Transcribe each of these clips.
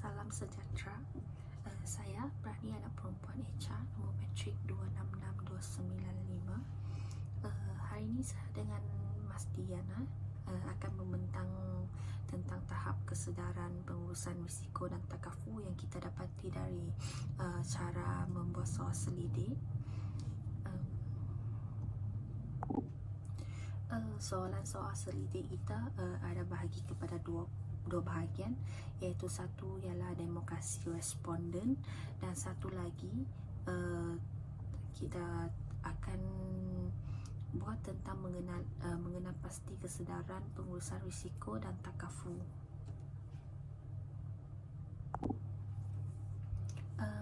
Salam sejahtera. Saya Prani, anak perempuan Echa, nombor matrik 266295. Hari ini saya dengan Mas Diana akan membentang tentang tahap kesedaran pengurusan risiko dan takafu yang kita dapati dari cara membuat soal selidik. Soalan soal selidik kita ada bahagi kepada dua bahagian, iaitu satu ialah demokrasi responden dan satu lagi kita akan buat tentang mengenal pasti kesedaran pengurusan risiko dan takafu.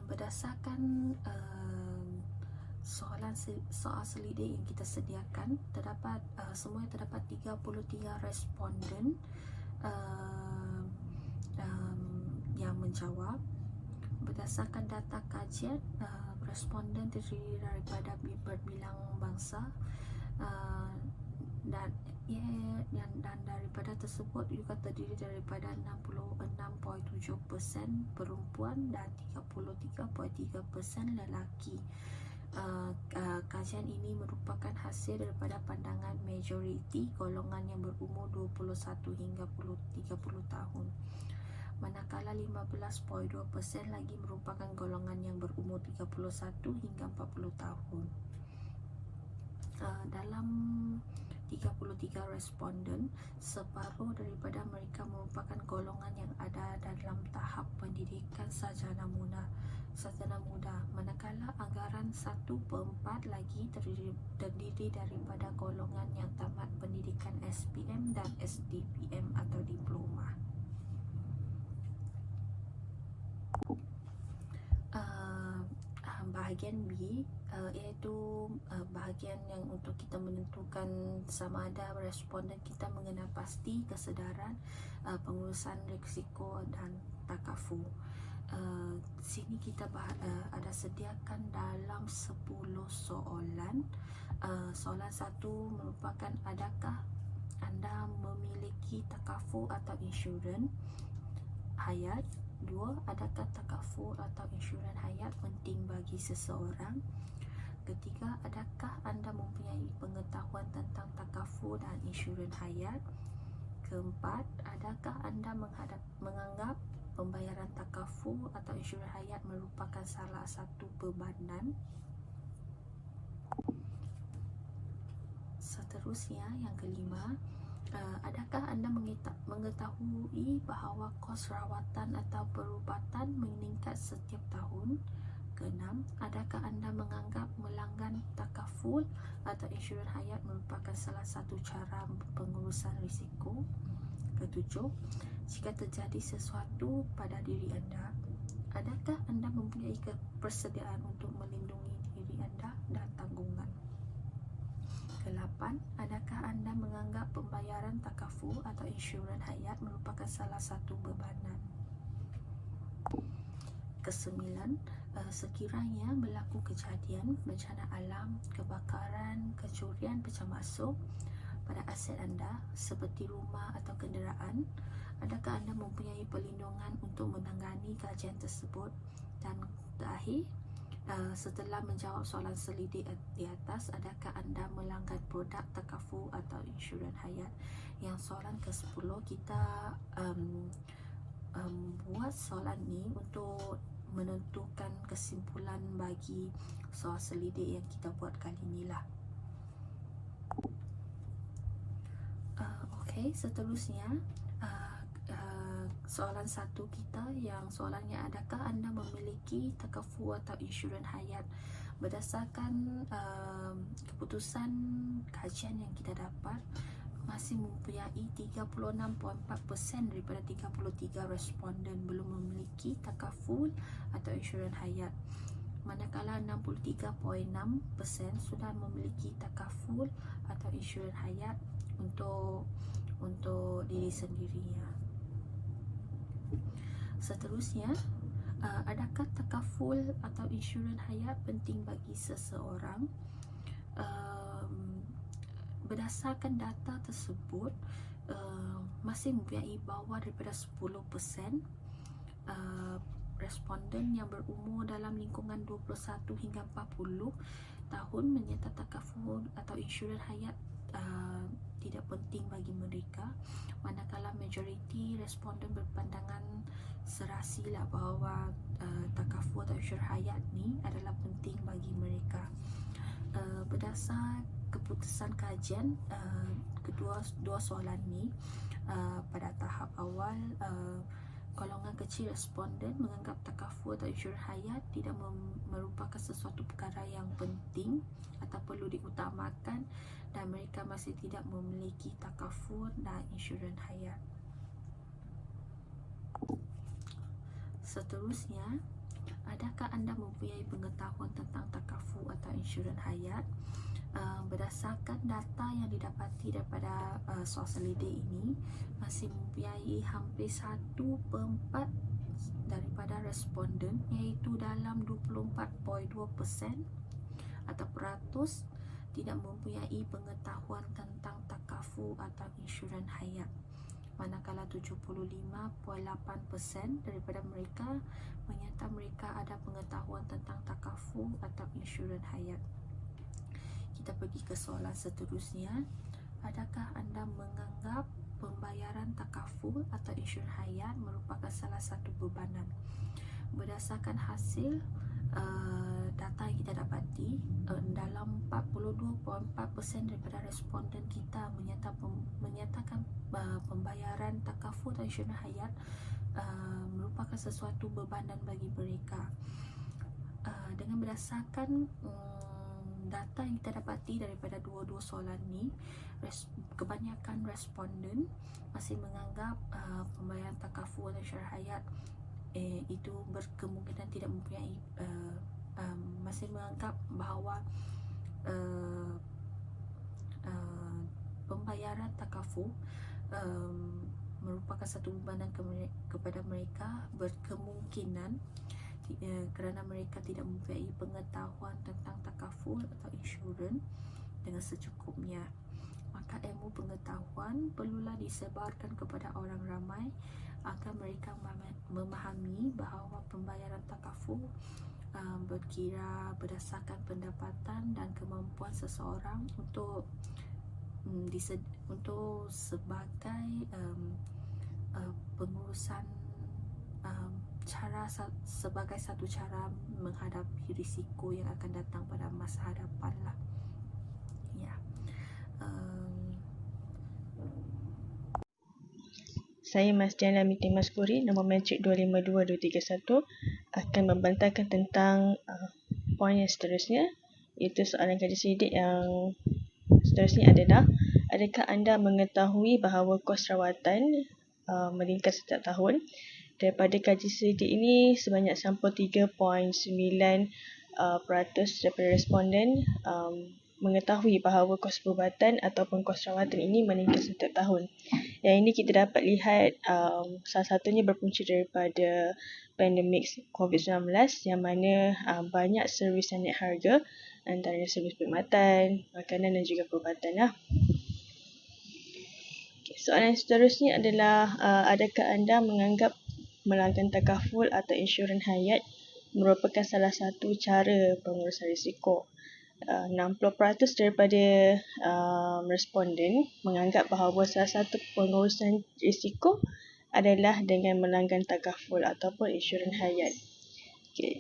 Berdasarkan soal selidik yang kita sediakan, semua terdapat 33 responden yang menjawab. Berdasarkan data kajian, responden terdiri daripada berbilang bangsa dan daripada tersebut juga terdiri daripada 66.7% perempuan dan 33.3% lelaki. Kajian ini merupakan hasil daripada pandangan majoriti golongan yang berumur 21 hingga 30 tahun, manakala 15.2% lagi merupakan golongan yang berumur 31 hingga 40 tahun. Dalam 33 responden, separuh daripada mereka merupakan golongan yang ada dalam tahap pendidikan sarjana muda, manakala anggaran 1/4 lagi terdiri daripada golongan yang tamat pendidikan SPM dan SDPM atau diploma. Bahagian B iaitu bahagian yang untuk kita menentukan sama ada responden kita mengenal pasti kesedaran pengurusan risiko dan takafu. Sini kita ada sediakan dalam 10 soalan. Soalan 1 merupakan, adakah anda memiliki takafu atau insurans hayat? 2. Adakah takafu atau insurans hayat penting bagi seseorang? Ketiga, adakah anda mempunyai pengetahuan tentang takafu dan insurans hayat? Keempat, adakah anda menganggap pembayaran takafu atau insurans hayat merupakan salah satu bebanan? Seterusnya, yang kelima, adakah anda mengetahui bahawa kos rawatan atau perubatan meningkat setiap tahun? Keenam, adakah anda menganggap melanggan takaful atau insurans hayat merupakan salah satu cara pengurusan risiko? Ketujuh, jika terjadi sesuatu pada diri anda, adakah anda mempunyai kepersediaan untuk melindungi diri anda dan tanggungan? Ke-8, adakah anda menganggap pembayaran takafu atau insurans hayat merupakan salah satu bebanan? Ke-9, sekiranya berlaku kejadian bencana alam, kebakaran, kecurian pecah masuk pada aset anda seperti rumah atau kenderaan, adakah anda mempunyai perlindungan untuk menangani kajian tersebut? Dan terakhir, setelah menjawab soalan selidik di atas, adakah anda melanggan produk takafu atau insurans hayat? Yang soalan ke-10 kita buat soalan ni untuk menentukan kesimpulan bagi soal selidik yang kita buat kali ni lah. Okey, seterusnya soalan 1 kita, yang soalannya, adakah anda memiliki takafu atau insurans hayat? Berdasarkan keputusan kajian yang kita dapat, masih mempunyai 36.4% daripada 33 responden belum memiliki takaful atau insurans hayat, manakala 63.6% sudah memiliki takaful atau insurans hayat untuk diri sendirinya. Seterusnya, adakah takaful atau insurans hayat penting bagi seseorang? Berdasarkan data tersebut, masih mempunyai bawah daripada 10% responden yang berumur dalam lingkungan 21 hingga 40 tahun menyerta takaful atau insurans hayat tidak penting bagi mereka, manakala majoriti responden berpandangan serasilah bahawa takaful atau insurans hayat ni adalah penting bagi mereka. Berdasar keputusan kajian kedua soalan ni, pada tahap awal golongan kecil responden menganggap takaful atau insurans hayat tidak merupakan sesuatu perkara yang penting atau perlu diutamakan, dan mereka masih tidak memiliki takaful dan insurans hayat. Seterusnya, adakah anda mempunyai pengetahuan tentang takaful atau insurans hayat? Berdasarkan data yang didapati daripada soal selidik ini, masih mempunyai hampir 1/4 daripada responden, iaitu dalam 24.2% atau peratus tidak mempunyai pengetahuan tentang takaful atau insurans hayat, manakala 75.8% daripada mereka menyata mereka ada pengetahuan tentang takaful atau insurans hayat. Kita pergi ke soalan seterusnya. Adakah anda menganggap pembayaran takaful atau insurans hayat merupakan salah satu bebanan? Berdasarkan hasil data yang kita dapati, dalam 42.4% daripada responden kita menyatakan pembayaran takaful atau insurans hayat merupakan sesuatu bebanan bagi mereka. Dengan berdasarkan data yang kita dapati daripada dua-dua soalan ni, kebanyakan responden masih menganggap pembayaran takaful atau insurans hayat itu berkemungkinan tidak mempunyai masih menganggap bahawa pembayaran takaful merupakan satu bebanan kepada mereka, berkemungkinan kerana mereka tidak mempunyai pengetahuan tentang takaful atau insurans dengan secukupnya. Maka ilmu pengetahuan perlulah disebarkan kepada orang ramai agar mereka memahami bahawa pembayaran takaful berkira berdasarkan pendapatan dan kemampuan seseorang untuk sebagai pengurusan sebagai satu cara menghadapi risiko yang akan datang pada masa hadapan lah. Ya. Saya Mas Diana Miti Maskuri, nombor matrik 252231, akan membantahkan tentang poin yang seterusnya, iaitu soalan kaji selidik yang seterusnya adalah, adakah anda mengetahui bahawa kos rawatan meningkat setiap tahun? Daripada kaji selidik ini, sebanyak sampul 3.9% daripada responden mengetahui bahawa kos perubatan ataupun kos rawatan ini meningkat setiap tahun. Yang ini kita dapat lihat salah satunya berpunca daripada pandemik COVID-19, yang mana banyak servis yang naik harga, antaranya servis perkhidmatan, makanan dan juga perubatan lah. Soalan seterusnya adalah, adakah anda menganggap melanggan takaful atau insurans hayat merupakan salah satu cara pengurusan risiko? 60% daripada responden menganggap bahawa salah satu pengurusan risiko adalah dengan melanggan takaful ataupun insurans hayat.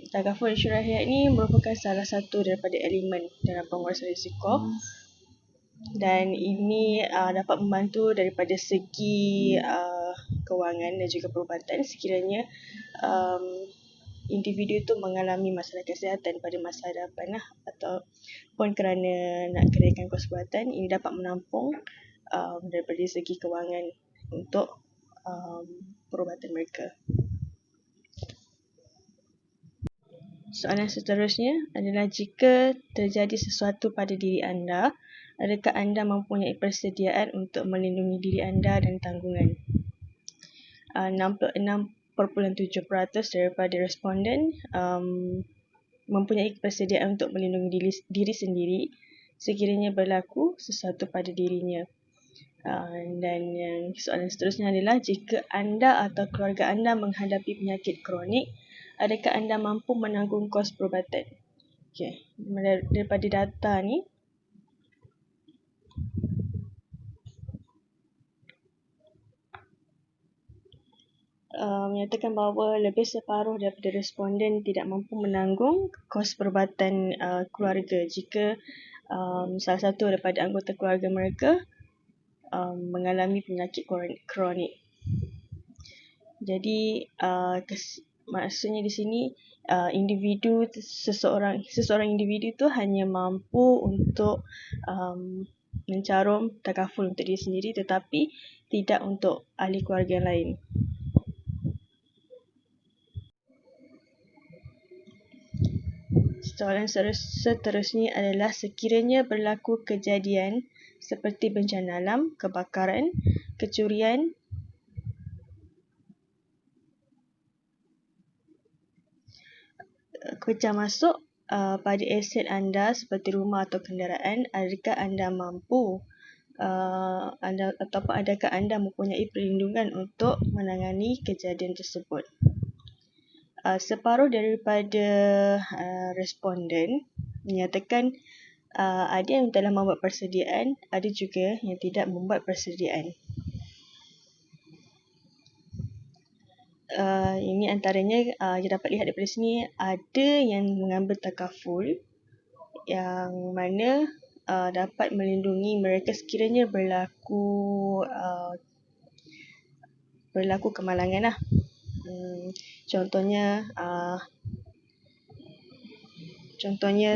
Takaful insurans hayat ni merupakan salah satu daripada elemen dalam pengurusan risiko, dan ini dapat membantu daripada segi kewangan dan juga perubatan sekiranya individu itu mengalami masalah kesihatan pada masa hadapan lah, ataupun kerana nak kenaikan kos perubatan, ini dapat menampung daripada segi kewangan untuk perubatan mereka. Soalan seterusnya adalah, jika terjadi sesuatu pada diri anda, adakah anda mempunyai persediaan untuk melindungi diri anda dan tanggungan? 66.7% daripada responden mempunyai persediaan untuk melindungi diri sendiri sekiranya berlaku sesuatu pada dirinya. Dan yang soalan seterusnya adalah, jika anda atau keluarga anda menghadapi penyakit kronik, adakah anda mampu menanggung kos perubatan? Okey, daripada data ni, menyatakan bahawa lebih separuh daripada responden tidak mampu menanggung kos perubatan keluarga jika salah satu daripada anggota keluarga mereka mengalami penyakit kronik. Jadi maksudnya di sini seseorang individu tu hanya mampu untuk mencarum takaful untuk diri sendiri, tetapi tidak untuk ahli keluarga yang lain. Soalan seterusnya adalah, sekiranya berlaku kejadian seperti bencana alam, kebakaran, kecurian, pecah masuk pada aset anda seperti rumah atau kenderaan, adakah anda mampu adakah anda mempunyai perlindungan untuk menangani kejadian tersebut? Separuh daripada responden menyatakan ada yang telah membuat persediaan, ada juga yang tidak membuat persediaan. Ini antaranya kita dapat lihat daripada sini, ada yang mengambil takaful yang mana dapat melindungi mereka sekiranya berlaku kemalangan lah. Contohnya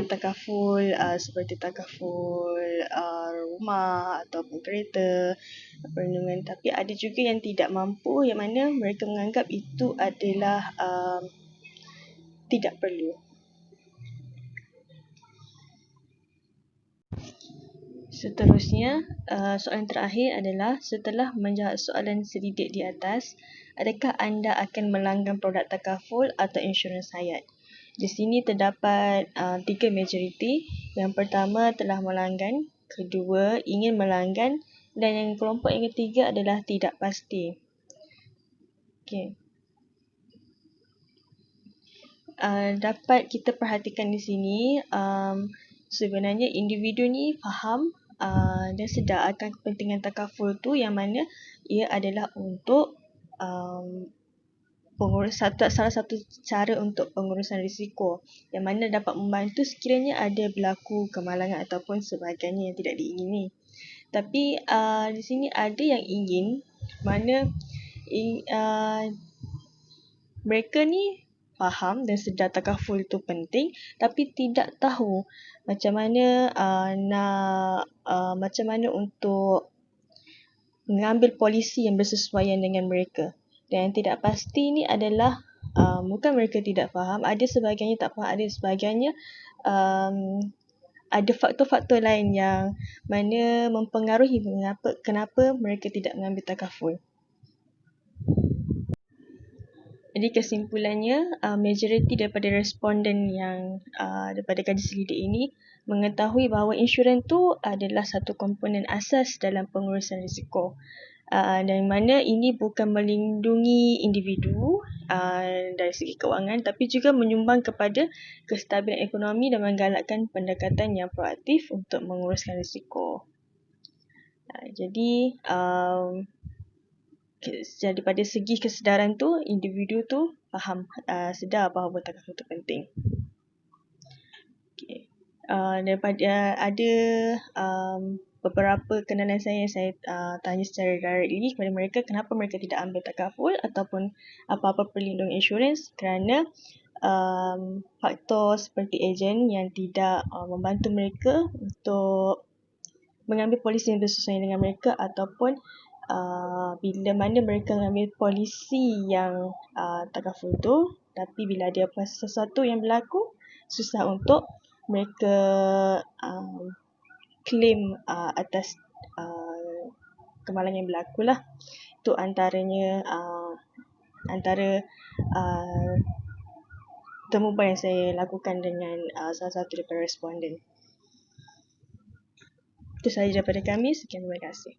takaful seperti takaful rumah ataupun kereta, perlindungan. Tapi ada juga yang tidak mampu, yang mana mereka menganggap itu adalah tidak perlu. Seterusnya, soalan terakhir adalah, setelah menjawab soalan sedidik di atas, adakah anda akan melanggan produk takaful atau insurans hayat? Di sini terdapat 3 majoriti. Yang pertama telah melanggan, kedua ingin melanggan, dan yang kelompok yang ketiga adalah tidak pasti. Okey. Dapat kita perhatikan di sini, sebenarnya individu ni faham dan sedar akan kepentingan takaful tu, yang mana ia adalah untuk salah satu cara untuk pengurusan risiko, yang mana dapat membantu sekiranya ada berlaku kemalangan ataupun sebagainya yang tidak diingini. Tapi di sini ada yang ingin, mana mereka ni faham dan sedar takaful itu penting, tapi tidak tahu macam mana macam mana untuk mengambil polisi yang bersesuaian dengan mereka. Dan yang tidak pasti ni adalah bukan mereka tidak faham, ada sebagainya tak faham, ada sebagainya ada faktor-faktor lain yang mana mempengaruhi kenapa mereka tidak mengambil takaful. Jadi kesimpulannya, majoriti daripada responden yang daripada kaji selidik ini mengetahui bahawa insurans tu adalah satu komponen asas dalam pengurusan risiko. Dan mana ini bukan melindungi individu dari segi kewangan, tapi juga menyumbang kepada kestabilan ekonomi dan menggalakkan pendekatan yang proaktif untuk menguruskan risiko. Jadi daripada segi kesedaran tu, individu tu faham, sedar bahawa takaful itu penting. Okay. Daripada ada beberapa kenalan saya tanya secara directly kepada mereka kenapa mereka tidak ambil takaful ataupun apa-apa perlindungan insurans, kerana faktor seperti ejen yang tidak membantu mereka untuk mengambil polisi yang bersesuaian dengan mereka, ataupun bila mana mereka mengambil polisi yang takaful tu, tapi bila ada sesuatu yang berlaku, susah untuk mereka claim atas kemalangan yang berlaku lah. Itu antaranya antara temubual yang saya lakukan dengan salah satu daripada responden. Itu sahaja daripada kami. Sekian, terima kasih.